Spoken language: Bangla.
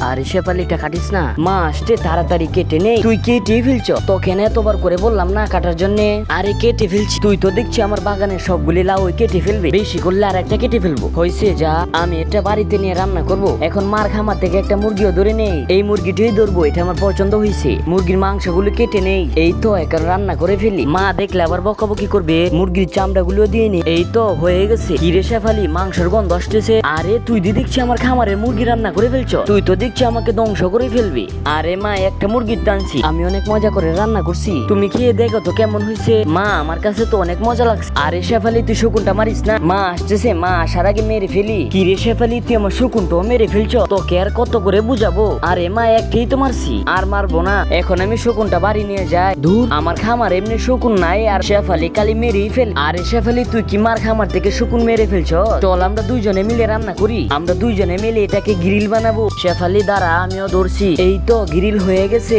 আরে শেফালিটা কাটিস না, মা আসতে তাড়াতাড়ি কেটে নেই। তুই কেটে ফেলছ, তোকে না এতবার করে বললাম না কাটার জন্য। আরে কেটে ফেলছি, তুই তো দেখছি আমার বাগানের সবগুলি লাউ কেটে ফেলবে, বেশি করলে আর একটা কেটে ফেলবো। হয়েছে যা, আমি এটা বাড়িতে নিয়ে রান্না করব। এখন মার খামার থেকে একটা মুরগিও ধরে নেই, এই মুরগিটাই ধরবো, এটা আমার পছন্দ হয়েছে। মুরগির মাংসগুলো কেটে নেই, এই তো এখন রান্না করে ফেলি। মা দেখলে আবার বকাবকি করবে, মুরগির চামড়া গুলো দিয়ে নি। এই তো হয়ে গেছে। কিরে শেফালি, মাংসের গন্ধ আসতেছে। আরে তুই দি দেখছি আমার খামারের মুরগি রান্না করে ফেলছ, তুই তো দেখছি আমাকে ধ্বংস করে ফেলবি। আরে মা, একটা মুরগির টানছি, আমি অনেক মজা করে রান্না করছি, তুমি খেয়ে দেখো তো কেমন হয়েছে। মা আমার কাছে তো অনেক মজা লাগছে। আরে শেফালি তুই শকুনটা মারিস না, মা আসতেছে, মা আসার আগে মেরে ফেলি। কিরে শেফালি, তুই আমার শকুনটাও মেরে ফেলছ, তোকে আর কত করে বুঝাবো। আরে মা, একটাই তো মারছি, আর মারবো না। এখন আমি শকুনটা বাড়ি নিয়ে যাই। দূর, আমার খামার এমনি শকুন নাই, আর শেফালি কালি মেরেই ফেল। আরে শেফালি, তুই কি মার খামার থেকে শকুন মেরে ফেলছ? চল আমরা দুইজনে মিলে রান্না করি, আমরা দুইজনে মিলে এটাকে গ্রিল বানাবো। শেফালি দাঁড়া, আমিও ধরছি। এই তো গ্রিল হয়ে গেছে।